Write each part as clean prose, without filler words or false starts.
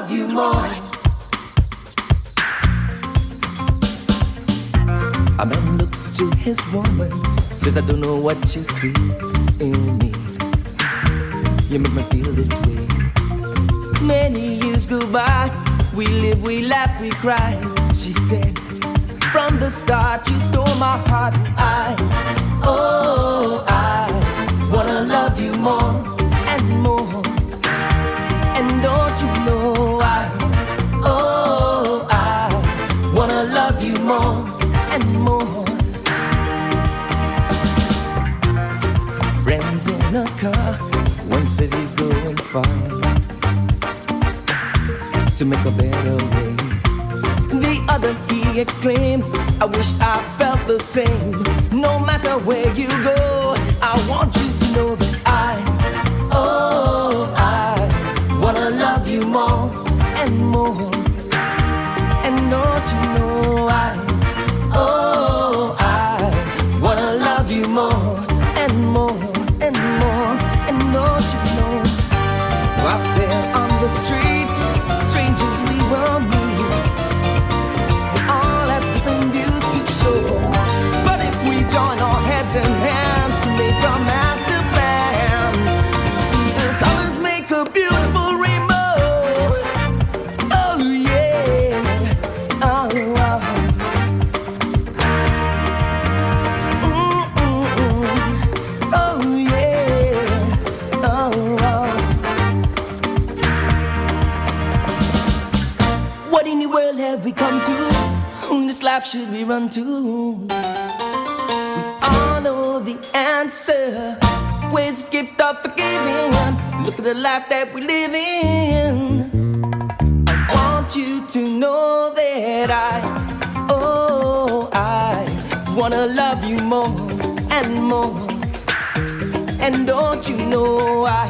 love you more. A man looks to his woman, says I don't know what you see in me. You make me feel this way. Many years go by, we live, we laugh, we cry. She said, from the start you stole my heart, and I wanna love you more and more. And don't you know I wanna love you more and more. Friends in a car, one says he's going far to make a better way. The other he exclaimed, I wish I felt the same. No matter where you go, I want you to know that I wanna love you more and more. And don't you know I wanna love you more and more and more. And don't you know, out there on the streets, strangers we will meet. We all have different views to show, but if we join our heads and hands to make a master plan, you see the colors make a beautiful rainbow. Oh yeah, oh. What in the world have we come to? Whom this life should we run to? We all know the answer. Where's this gift of forgiving? Look at the life that we live in. I want you to know that I wanna love you more and more. And don't you know I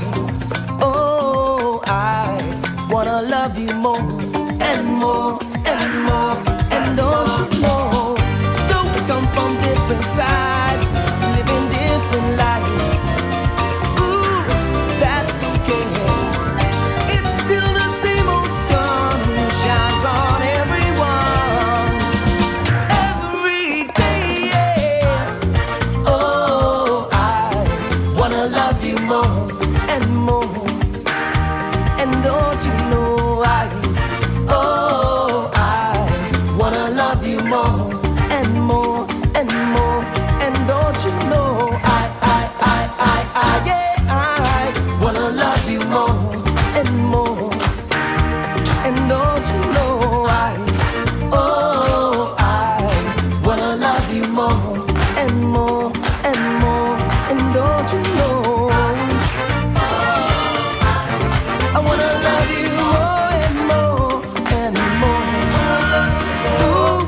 wanna love you more and more and more. And don't you know, though we come from different sides, living different lives, ooh, that's okay. It's still the same old sun shines on everyone every day, yeah. Oh, I wanna love you more and more. And don't you know I wanna love you more and more and more. And don't you know I wanna love you more and more. And don't you know I wanna love you more and more and more. And don't you know I wanna love you more and more and more. Ooh,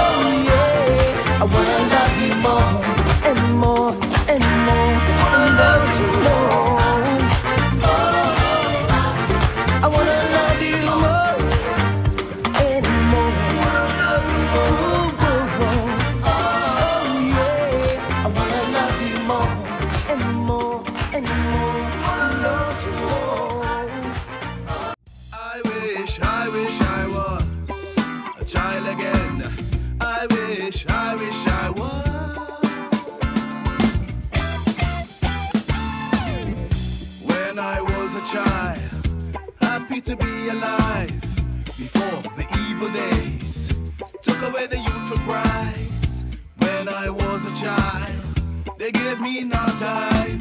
oh yeah, I wanna love you more and more and more. And don't you know I wanna love you more and more. Ooh, oh yeah, I wanna love you more and more and more. And don't you know I wish I was a child again. I wish I was. When I was a child, happy to be alive. Before the evil days took away the youthful prize. When I was a child, they gave me no time.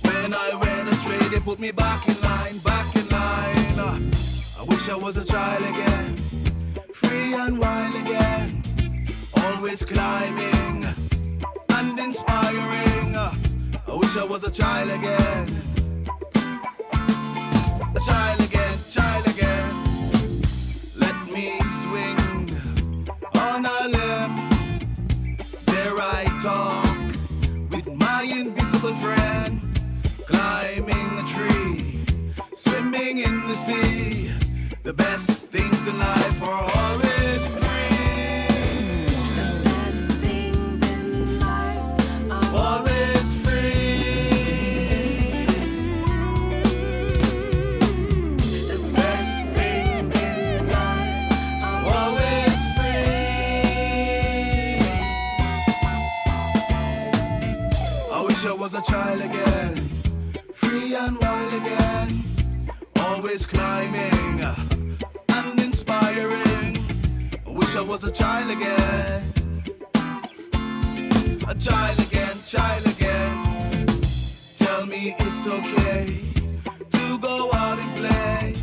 When I went astray, they put me back in line, back in line. I wish I was a child again, free and wild again, always climbing and inspiring. I wish I was a child again, a child again, child again. Let me swing on a limb, there I talk with my invisible friend, climbing a tree, swimming in the sea. The best things in life are always free. The best things in life are Always free. child again, free and wild again, always climbing and inspiring. I wish I was a child again. A child again, child again. Tell me it's okay to go out and play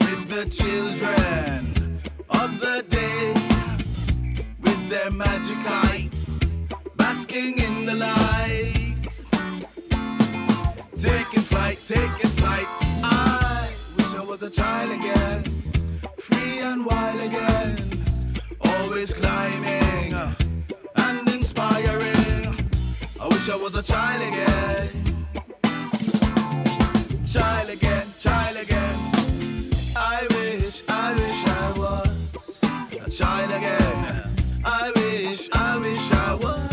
with the children of the day, with their magic height, basking in the light. Taking flight, I wish I was a child again, free and wild again, always climbing and inspiring. I wish I was a child again. Child again, child again. I wish I was a child again. I wish I was.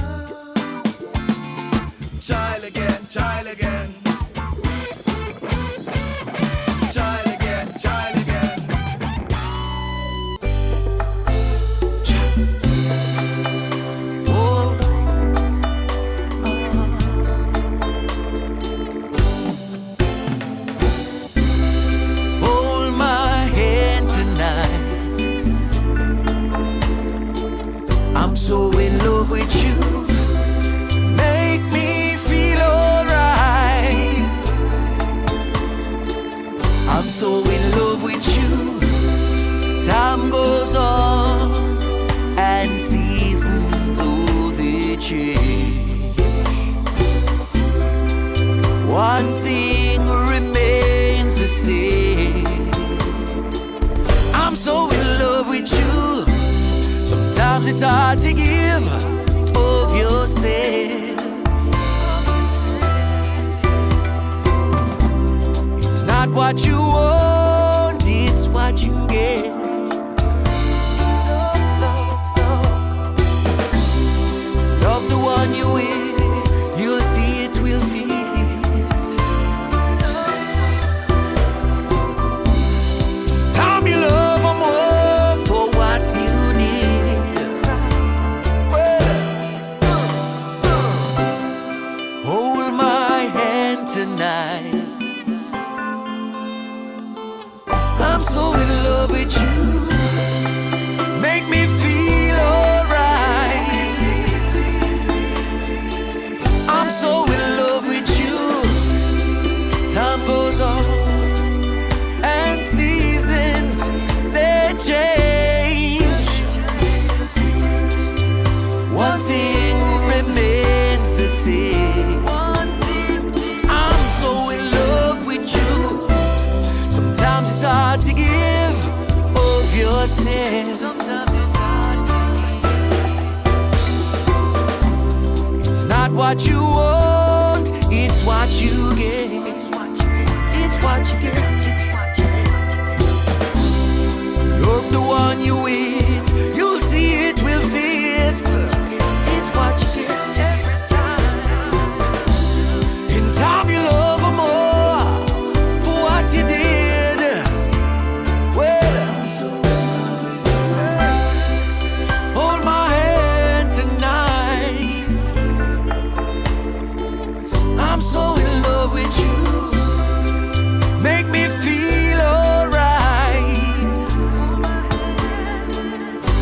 Child again, child again. Child again, child again. Oh, hold my hand tonight. I'm so in love with you. Make me feel alright. I'm so in love with you. Time goes on and seasons, oh, they change. One thing remains the same. I'm so in love with you. Sometimes it's hard to give of yourself. It's not what you want, it's what you get. Love the one you with, you'll see it will fit. Time you love her more for what you need. Hold my hand tonight. I'm so in love with you. Make me feel alright. I'm so in love with you. Time goes on and seasons, they change. One thing remains the same. I'm so in love with you. Sometimes it's hard to give of yourself. Sometimes it's hard to give. It's not what you want, it's what you get. It's what you get. It's what you get. It's what you get. Love the one you with, you'll see it will fit. It's what you get every time. In time you love her more for what you did. Well, hold my hand tonight. I'm so in love with you. Make me feel alright.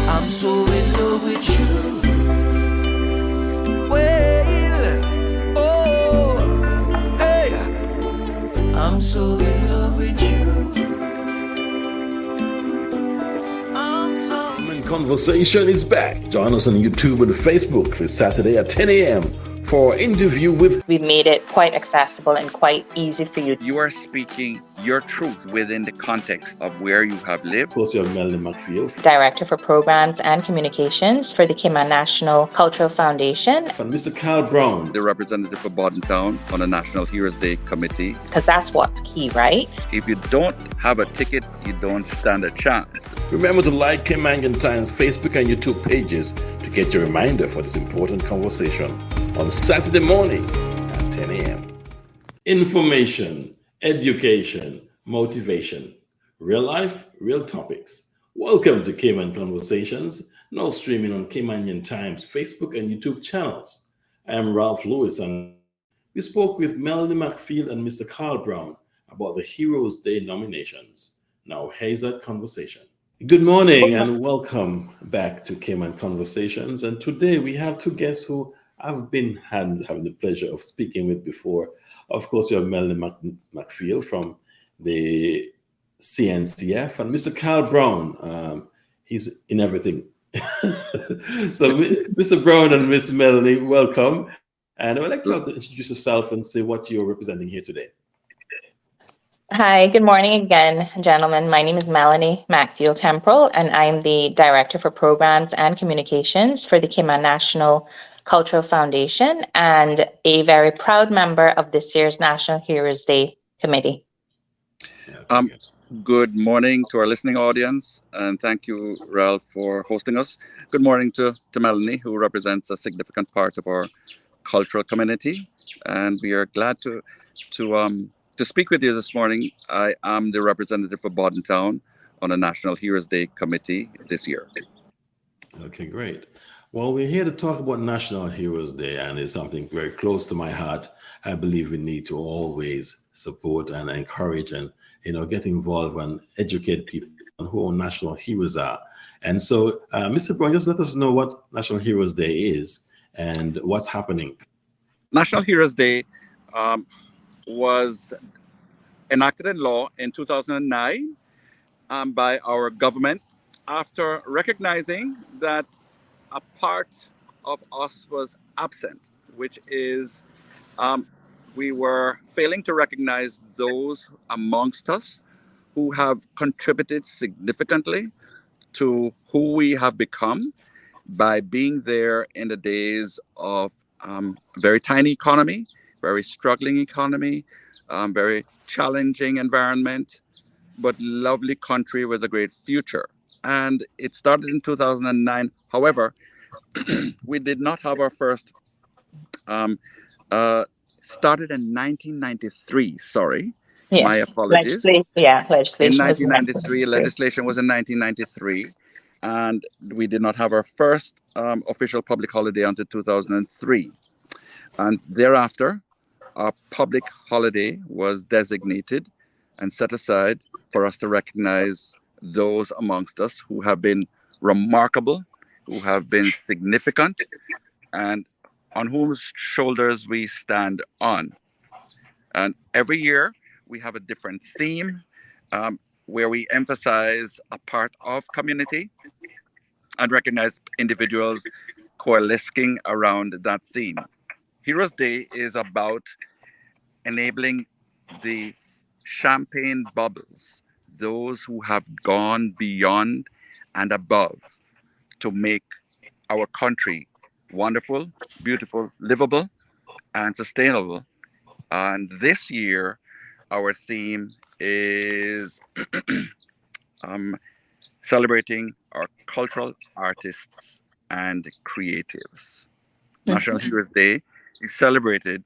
I'm so in love with you. Well, oh, hey, I'm so in love with you. I'm so. Cayman Conversation is back. Join us on YouTube and Facebook this Saturday at 10 a.m. for our interview with We've made it quite accessible and quite easy for you. You are speaking your truth within the context of where you have lived. Of course, we have Melanie McField Director for Programs and Communications for the Cayman National Cultural Foundation, and Mr. Carl Brown. The representative for Bordentown on the National Heroes Day Committee. because that's what's key, right? If you don't have a ticket, you don't stand a chance. Remember to like Caymanian Times Facebook and YouTube pages to get your reminder for this important conversation on Saturday morning at 10 a.m. Information, education, motivation, real life, real topics. Welcome to Cayman Conversations, now streaming on Caymanian Times Facebook and YouTube channels. I am Ralph Lewis, and we spoke with Melanie McField and Mr. Carl Brown about the Heroes Day nominations. Now, here's that conversation. Good morning and welcome back to Cayman Conversations. And today we have two guests who I've been having the pleasure of speaking with before. Of course, we have Melanie McField from the CNCF and Mr. Carl Brown. He's in everything. So, Mr. Brown and Miss Melanie, welcome. And I would like you to introduce yourself and say what you're representing here today. Hi, good morning again, gentlemen. My name is Melanie McField Temporal, and I'm the Director for Programs and Communications for the Cayman National Cultural Foundation and a very proud member of this year's National Heroes Day Committee. Good morning to our listening audience, and thank you, Ralph, for hosting us. Good morning to Melanie, who represents a significant part of our cultural community, and we are glad to speak with you this morning. I am the representative for Bordentown on the National Heroes Day Committee this year. Okay, great. Well, we're here to talk about National Heroes Day, and it's something very close to my heart. I believe we need to always support and encourage and get involved and educate people on who our national heroes are. And so, Mr. Brown, just let us know what National Heroes Day is and what's happening. National Heroes Day was enacted in law in 2009 by our government after recognizing that a part of us was absent, which is we were failing to recognize those amongst us who have contributed significantly to who we have become by being there in the days of very tiny economy, very struggling economy, very challenging environment, but lovely country with a great future. And it started in 2009. However, we did not have our first started in 1993. Sorry, yes. My apologies. Legislation. In 1993, legislation was in 1993, and we did not have our first official public holiday until 2003. And thereafter, our public holiday was designated and set aside for us to recognize those amongst us who have been remarkable, who have been significant, and on whose shoulders we stand on. And every year we have a different theme where we emphasize a part of community and recognize individuals coalescing around that theme. Heroes Day is about enabling the champagne bubbles, those who have gone beyond and above to make our country wonderful, beautiful, livable, and sustainable. And this year, our theme is celebrating our cultural artists and creatives. National Heroes Day is celebrated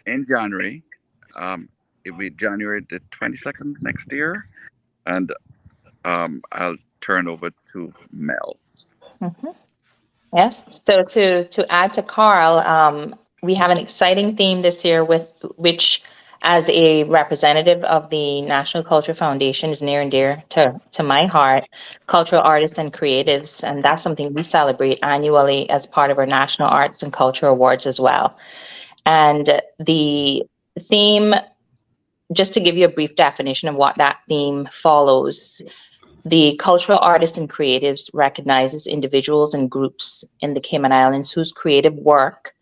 in January. It'll be January the 22nd next year. And I'll turn over to Mel. Mm-hmm. Yes. So to add to Carl, we have an exciting theme this year with which, as a representative of the National Culture Foundation, is near and dear to my heart, cultural artists and creatives. And that's something we celebrate annually as part of our National Arts and Culture Awards as well. And the theme, just to give you a brief definition of what that theme follows, the cultural artists and creatives recognizes individuals and groups in the Cayman Islands whose creative work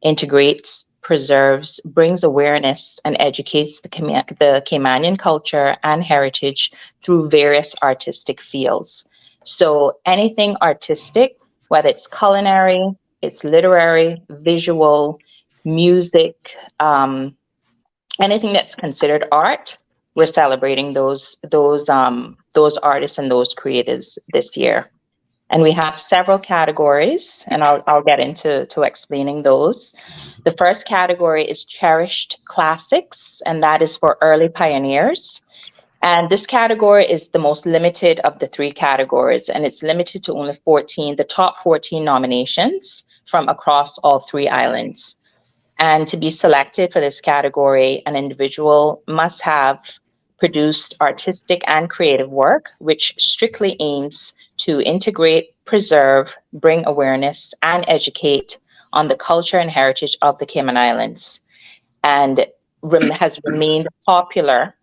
integrates, preserves, brings awareness, and educates the Caymanian culture and heritage through various artistic fields. So anything artistic, whether it's culinary, it's literary, visual, music, anything that's considered art, we're celebrating those artists and those creatives this year. And we have several categories, and I'll get into explaining those. The first category is cherished classics, and that is for early pioneers. And this category is the most limited of the three categories, and it's limited to only the top 14 nominations from across all three islands. And to be selected for this category, an individual must have produced artistic and creative work, which strictly aims to integrate, preserve, bring awareness, and educate on the culture and heritage of the Cayman Islands, and has remained popular,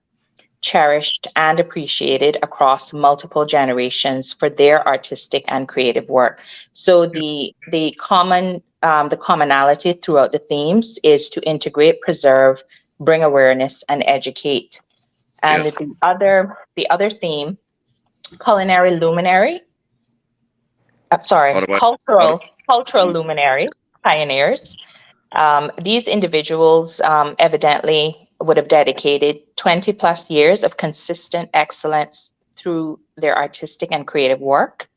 cherished, and appreciated across multiple generations for their artistic and creative work. So the commonality throughout the themes is to integrate, preserve, bring awareness, and educate. And Yes. the other theme, culinary luminary, sorry, Otherwise, other, cultural luminary pioneers. These individuals evidently would have dedicated 20 plus years of consistent excellence through their artistic and creative work,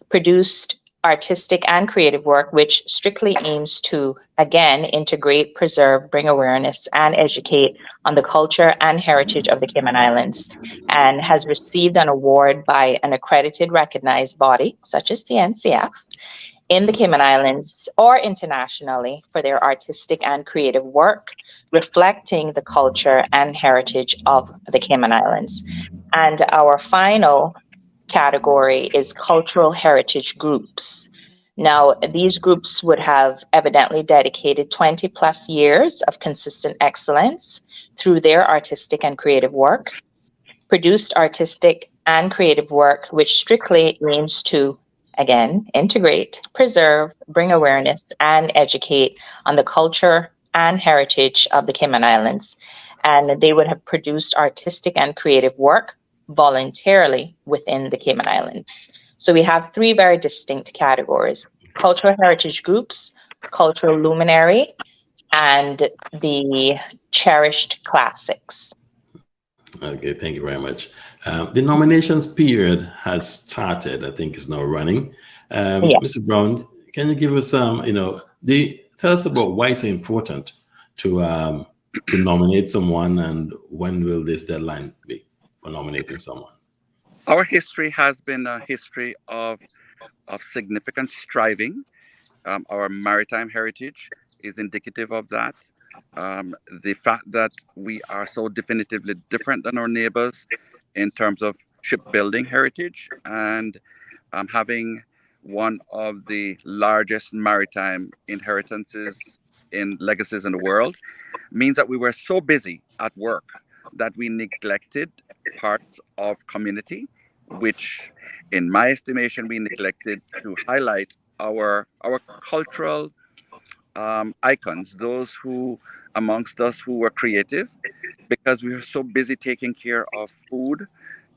produced artistic and creative work which strictly aims to, again, integrate, preserve, bring awareness, and educate on the culture and heritage of the Cayman Islands, and has received an award by an accredited, recognized body, such as the NCF, in the Cayman Islands or internationally for their artistic and creative work, reflecting the culture and heritage of the Cayman Islands. And our final category is cultural heritage groups. Now, these groups would have evidently dedicated 20 plus years of consistent excellence through their artistic and creative work, produced artistic and creative work which strictly aims to, again, integrate, preserve, bring awareness, and educate on the culture and heritage of the Cayman Islands. And they would have produced artistic and creative work voluntarily within the Cayman Islands. So we have three very distinct categories: cultural heritage groups, cultural luminary, and the cherished classics. Okay, thank you very much. The nominations period has started. I think it's now running. Yes. Mr. Brown, can you give us tell us about why it's important to nominate someone, and when will this deadline be for nominating someone? our history has been a history of significant striving. Our maritime heritage is indicative of that. The fact that we are so definitively different than our neighbors in terms of shipbuilding heritage and having one of the largest maritime inheritances in legacies in the world means that we were so busy at work that we neglected parts of community, which, in my estimation, we neglected to highlight our cultural icons, those who amongst us who were creative, because we were so busy taking care of food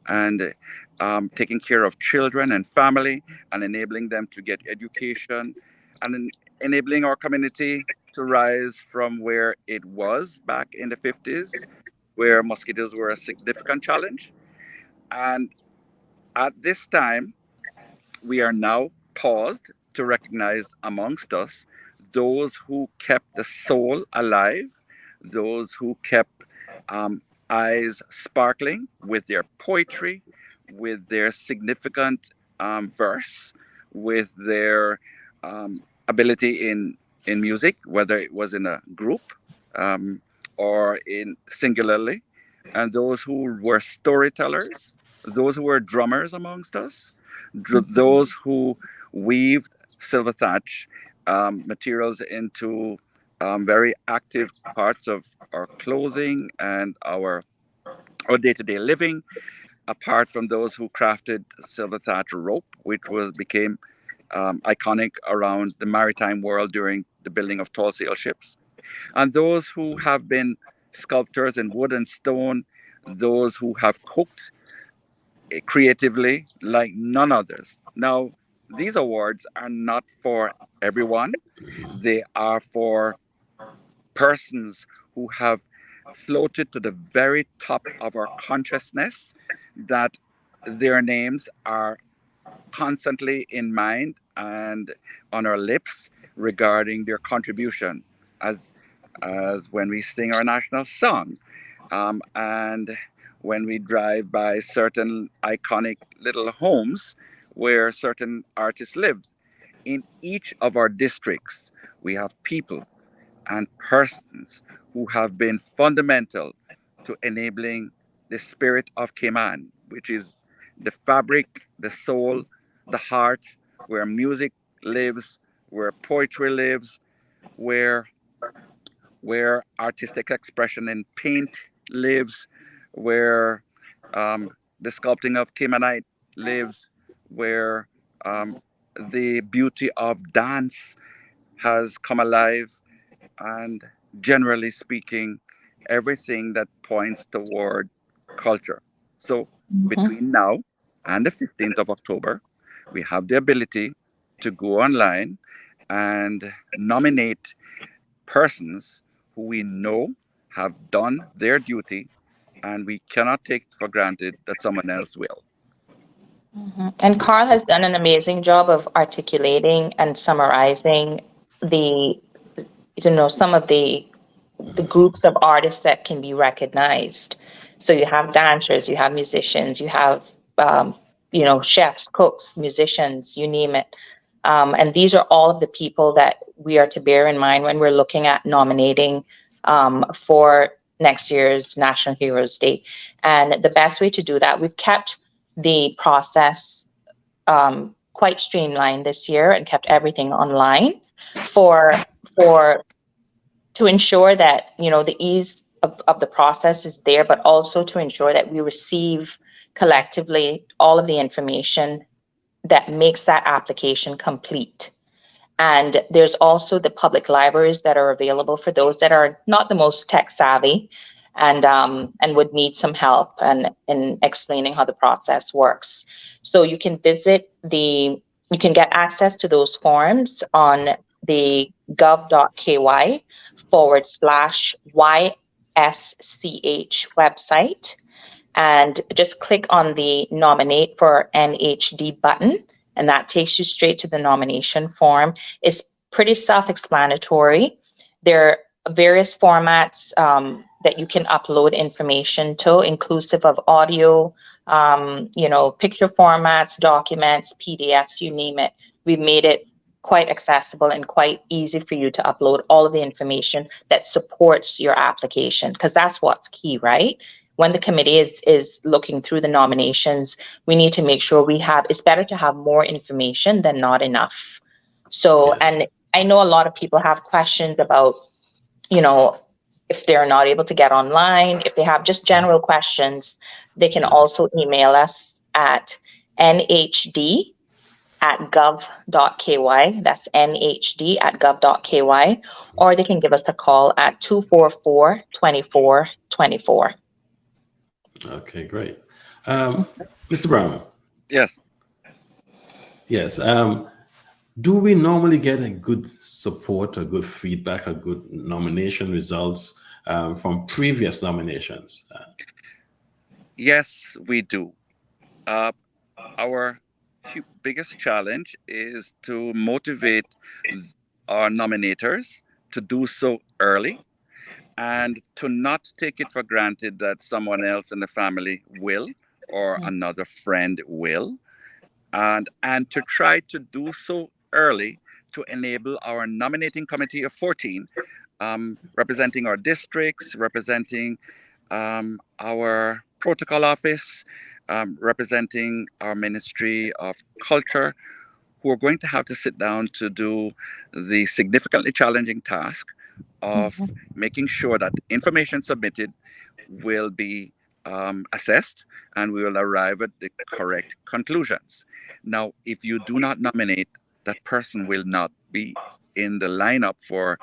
and taking care of children and family and enabling them to get education and enabling our community to rise from where it was back in the 50s, where mosquitoes were a significant challenge. And at this time, we are now paused to recognize amongst us those who kept the soul alive, those who kept eyes sparkling with their poetry, with their significant verse, with their ability in music, whether it was in a group or in singularly, and those who were storytellers, those who were drummers amongst us, those who weaved silver thatch materials into very active parts of our clothing and our day-to-day living, apart from those who crafted silver thatch rope, which was became iconic around the maritime world during the building of tall sail ships, and those who have been sculptors in wood and stone, those who have cooked creatively like none others. Now, these awards are not for everyone. They are for persons who have floated to the very top of our consciousness, that their names are constantly in mind and on our lips regarding their contribution, as when we sing our national song, and when we drive by certain iconic little homes where certain artists lived. In each of our districts, we have people and persons who have been fundamental to enabling the spirit of Cayman, which is the fabric, the soul, the heart, where music lives, where poetry lives, where artistic expression in paint lives, where the sculpting of Caymanite lives, where um, the beauty of dance has come alive, and generally speaking, everything that points toward culture. So Mhm. between now and the 15th of October, we have the ability to go online and nominate persons who we know have done their duty, and we cannot take for granted that someone else will. And Carl has done an amazing job of articulating and summarizing the, some of the groups of artists that can be recognized. So you have dancers, you have musicians, you have chefs, cooks, musicians, you name it. And these are all of the people that we are to bear in mind when we're looking at nominating for next year's National Heroes Day. And the best way to do that, we've kept the process quite streamlined this year and kept everything online for to ensure that the ease of the process is there, but also to ensure that we receive collectively all of the information that makes that application complete. And there's also the public libraries that are available for those that are not the most tech savvy and would need some help and in explaining how the process works. So you can get access to those forms on the gov.ky/YSCH website, and just click on the nominate for NHD button, and that takes you straight to the nomination form. It's pretty self-explanatory. There are various formats that you can upload information to, inclusive of audio, picture formats, documents, PDFs, you name it. We've made it quite accessible and quite easy for you to upload all of the information that supports your application, because that's what's key, right? When the committee is looking through the nominations, we need to make sure it's better to have more information than not enough. So, Yes. and I know a lot of people have questions about, if they're not able to get online, if they have just general questions, they can also email us at nhd@gov.ky. That's nhd@gov.ky, or they can give us a call at 244-2424. Okay, great. Mr. Brown, Yes. yes. Do we normally get a good support, a good feedback, a good nomination results from previous nominations? Yes, we do. Our biggest challenge is to motivate our nominators to do so early and to not take it for granted that someone else in the family will or another friend will, and to try to do so early to enable our nominating committee of 14, representing our districts, representing our protocol office, representing our Ministry of Culture, who are going to have to sit down to do the significantly challenging task of making sure that information submitted will be assessed and we will arrive at the correct conclusions. Now, if you do not nominate, that person will not be in the lineup for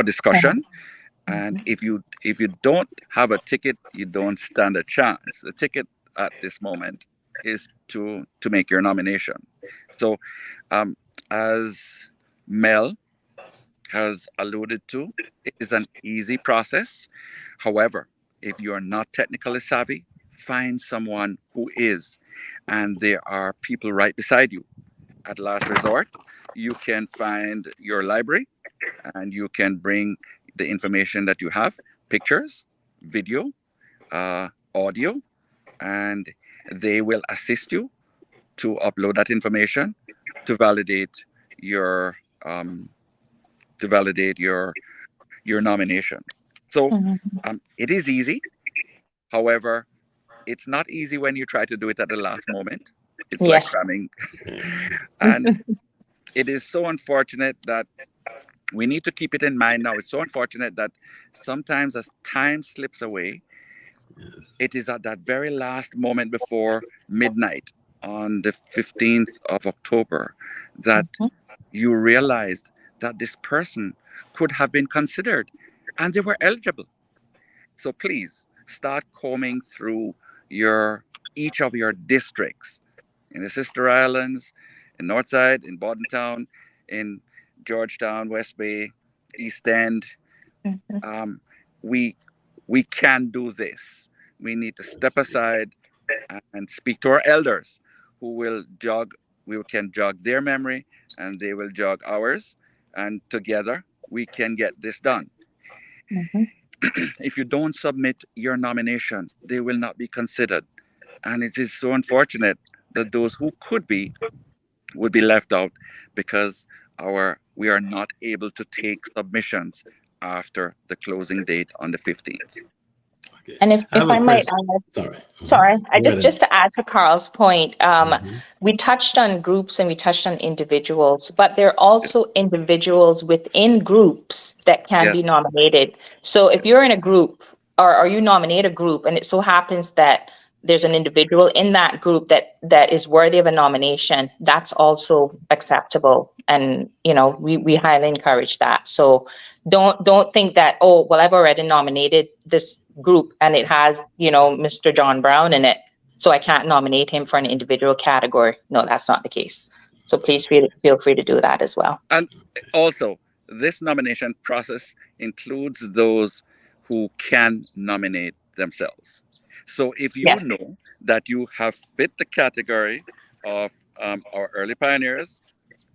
discussion. And if you don't have a ticket, you don't stand a chance. The ticket at this moment is to make your nomination. So, as Mel has alluded to, it is an easy process. However, if you are not technically savvy, find someone who is, and there are people right beside you. At last resort, you can find your library and you can bring the information that you have, pictures, video, audio, and they will assist you to upload that information to validate your to validate your nomination. So Mhm. it is easy. However, it's not easy when you try to do it at the last moment. It's like Yes. cramming. And it is so unfortunate that we need to keep it in mind now. It's so unfortunate that sometimes as time slips away, Yes. it is at that very last moment before midnight on the 15th of October that Mhm. you realized that this person could have been considered and they were eligible. So please start combing through your each of your districts in the Sister Islands, in Northside, in Bordentown, in Georgetown, West Bay, East End. Mhm. Um, we we can do this. We need to step aside and speak to our elders, who will jog. We can jog their memory, and they will jog ours, and together we can get this done. Mhm. If you don't submit your nomination, they will not be considered, and it is so unfortunate that those who could be would be left out because our we are not able to take submissions after the closing date on the 15th. Okay. And I have if a I might question. add, Sorry. sorry, I Go ahead. just to add to Carl's point, Mhm. we touched on groups and we touched on individuals, but there are also individuals within groups that can be Yes. nominated. So if you're in a group or you nominate a group, and it so happens that there's an individual in that group that is worthy of a nomination, that's also acceptable. And we highly encourage that. So don't think that, oh, well, I've already nominated this group and it has Mr. John Brown in it, so I can't nominate him for an individual category. No, that's not the case. So please feel free to do that as well. And also, this nomination process includes those who can nominate themselves. So if you Yes. know that you have fit the category of our early pioneers,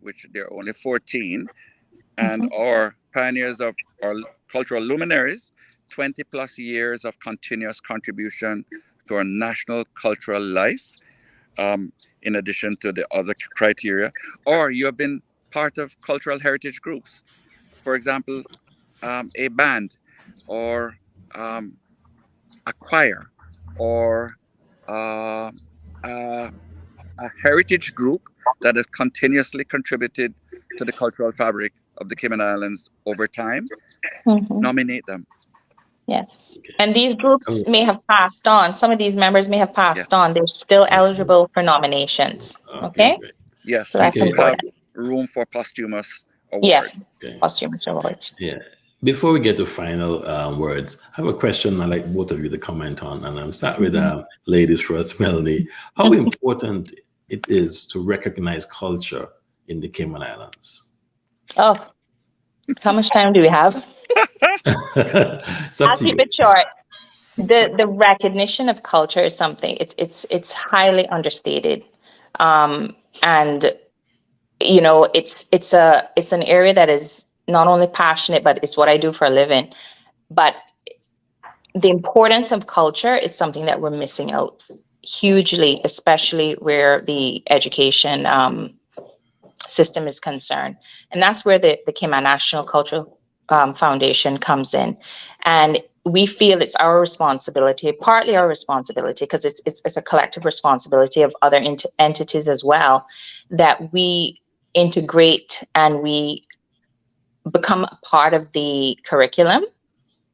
which there are only 14, and Mhm. our pioneers of our cultural luminaries, 20 plus years of continuous contribution to our national cultural life, in addition to the other criteria, or you have been part of cultural heritage groups, for example, a band, or um, a choir, or uh, a, a heritage group that has continuously contributed to the cultural fabric of the Cayman Islands over time. Mhm. Nominate them. Yes. Okay. And these groups Oh, may have passed on. Some of these members may have passed Yes. on. They're still mhm. eligible for nominations. Okay, Okay? great. Yes. So And that's we Okay. have important. room for posthumous Yes. awards. Okay. Posthumous awards. Yeah. Before we get to final words, I have a question I'd like both of you to comment on. And I'll start with Mhm. ladies first, Melanie. How important it is to recognize culture in the Cayman Islands? Oh, how much time do we have? It's up I'll to keep you. it short. The recognition of culture is something, it's highly understated. And it's an area that is not only passionate, but it's what I do for a living. But the importance of culture is something that we're missing out hugely, especially where the education system is concerned. And that's where the Cayman National Cultural Foundation comes in. And we feel it's our responsibility, partly our responsibility, because it's a collective responsibility of other entities as well, that we integrate and we become a part of the curriculum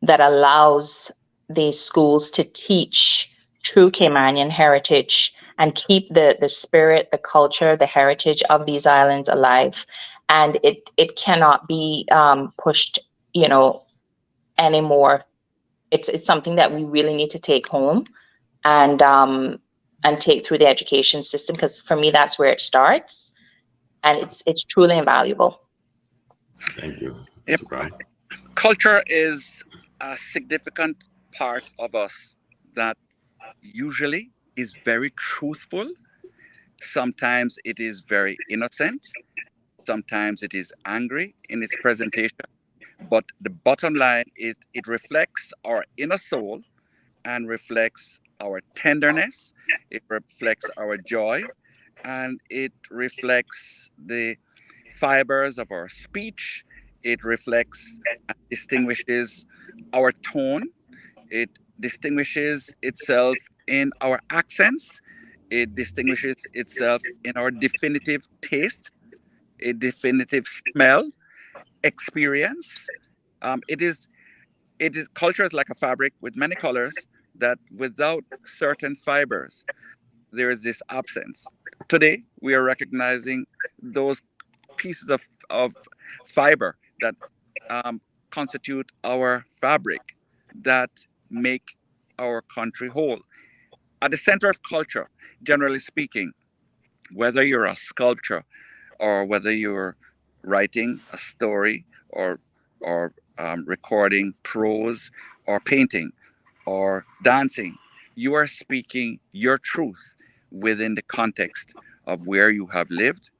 that allows the schools to teach true Caymanian heritage and keep the spirit, the culture, the heritage of these islands alive. And it cannot be pushed, anymore. It's something that we really need to take home and take through the education system, because for me that's where it starts, and it's truly invaluable. Thank you, Yep. Mr. Brown. Culture is a significant part of us that usually is very truthful. Sometimes it is very innocent. Sometimes it is angry in its presentation. But the bottom line is it reflects our inner soul and reflects our tenderness. It reflects our joy, and it reflects the fibers of our speech. It reflects and distinguishes our tone. It distinguishes itself in our accents. It distinguishes itself in our definitive taste, a definitive smell, experience. It is culture is like a fabric with many colors that without certain fibers there is this absence. Today we are recognizing those pieces of fiber that constitute our fabric, that make our country whole. At the center of culture, generally speaking, whether you're a sculptor or whether you're writing a story or recording prose or painting or dancing, you are speaking your truth within the context of where you have lived,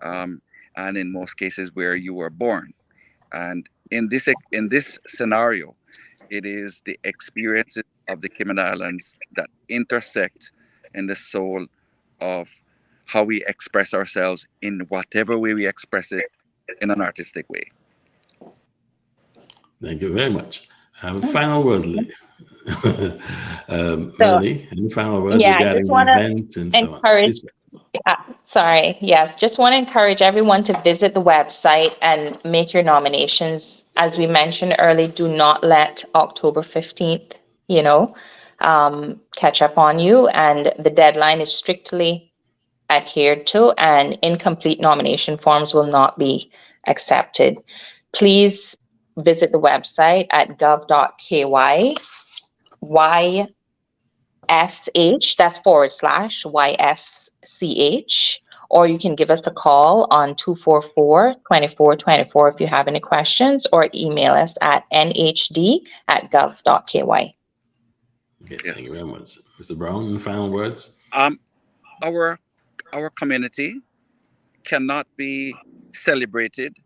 um, and in most cases where you were born. And in this scenario, it is the experiences of the Cayman Islands that intersect in the soul of how we express ourselves in whatever way we express it in an artistic way. Thank you very much. Final words, So, Melanie. Any final words yeah, I just regarding the want to event and so on? encourage, Please. sorry, yes, just want to encourage everyone to visit the website and make your nominations. As we mentioned earlier, do not let October 15th, catch up on you. And the deadline is strictly adhered to, and incomplete nomination forms will not be accepted. Please visit the website at gov.ky YSH, that's /YSCH, or you can give us a call on 244-2424 if you have any questions, or email us at nhd@gov.ky. Okay, Yes. thank you very much. Mr. Brown, any final words? Our our community cannot be celebrated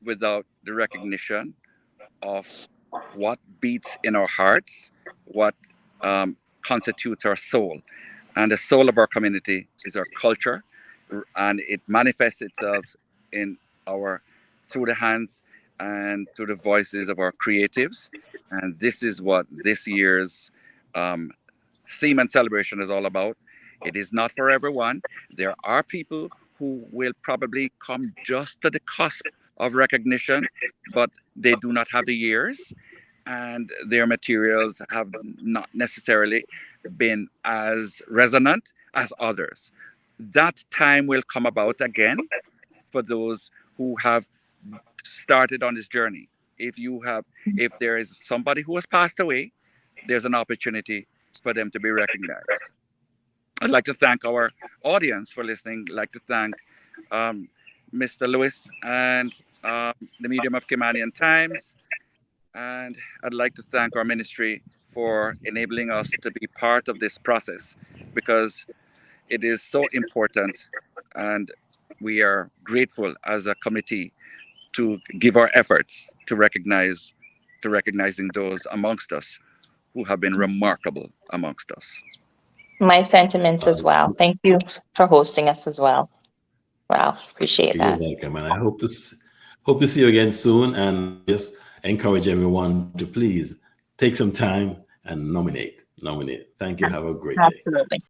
without the recognition of what beats in our hearts, what constitutes our soul. And the soul of our community is our culture, and it manifests itself in our through the hands and through the voices of our creatives. And this is what this year's um, theme and celebration is all about. It is not for everyone. There are people who will probably come just to the cusp of recognition, but they do not have the years, and their materials have not necessarily been as resonant as others. That time will come about again for those who have started on this journey. If there is somebody who has passed away, there's an opportunity for them to be recognized. I'd like to thank our audience for listening. I'd like to thank Mr. Lewis and the medium of Caymanian Times. And I'd like to thank our ministry for enabling us to be part of this process, because it is so important, and we are grateful as a committee to give our efforts to recognizing those amongst us who have been remarkable amongst us. My sentiments as well. Thank you for hosting us as well. Wow, appreciate You're that. welcome, and I hope to see you again soon. And just encourage everyone to please take some time and nominate. Thank you. Have a great day. Absolutely. Thank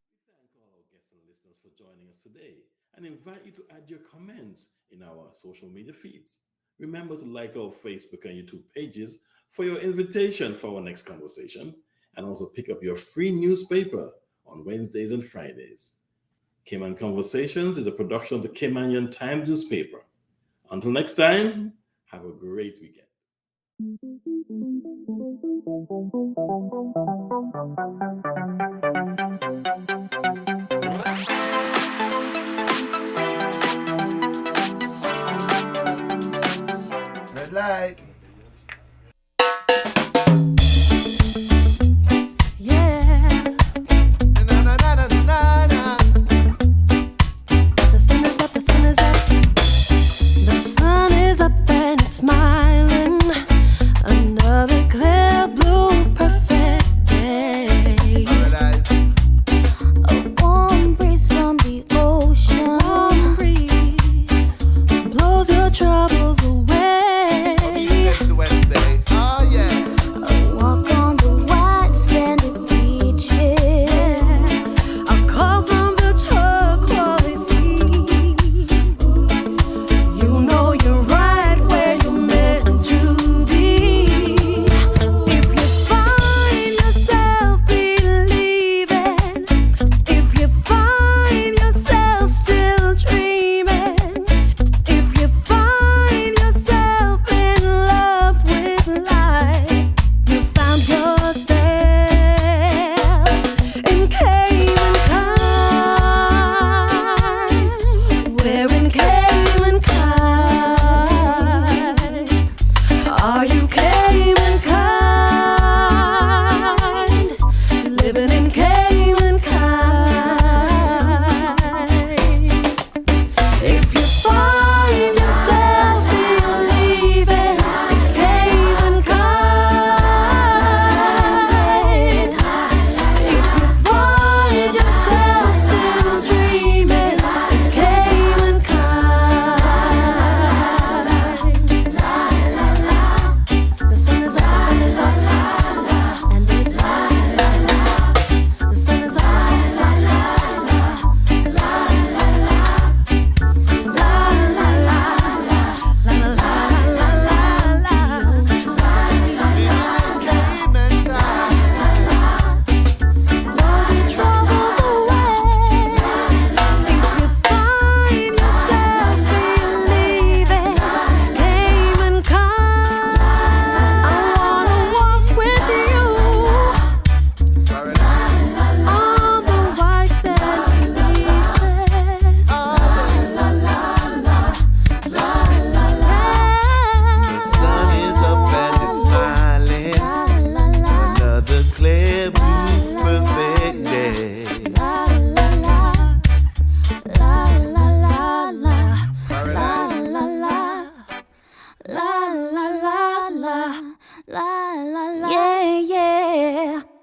all our guests and listeners for joining us today, and invite you to add your comments in our social media feeds. Remember to like our Facebook and YouTube pages for your invitation for our next conversation, and also pick up your free newspaper on Wednesdays and Fridays. Cayman Conversations is a production of the Caymanian Times newspaper. Until next time, have a great weekend. Red light. Yeah, Na, na, na, na, na, na. the sun is up, the sun is up. The sun is up and it's smiling. Another clear blue perfect day. La la la. Yeah, yeah.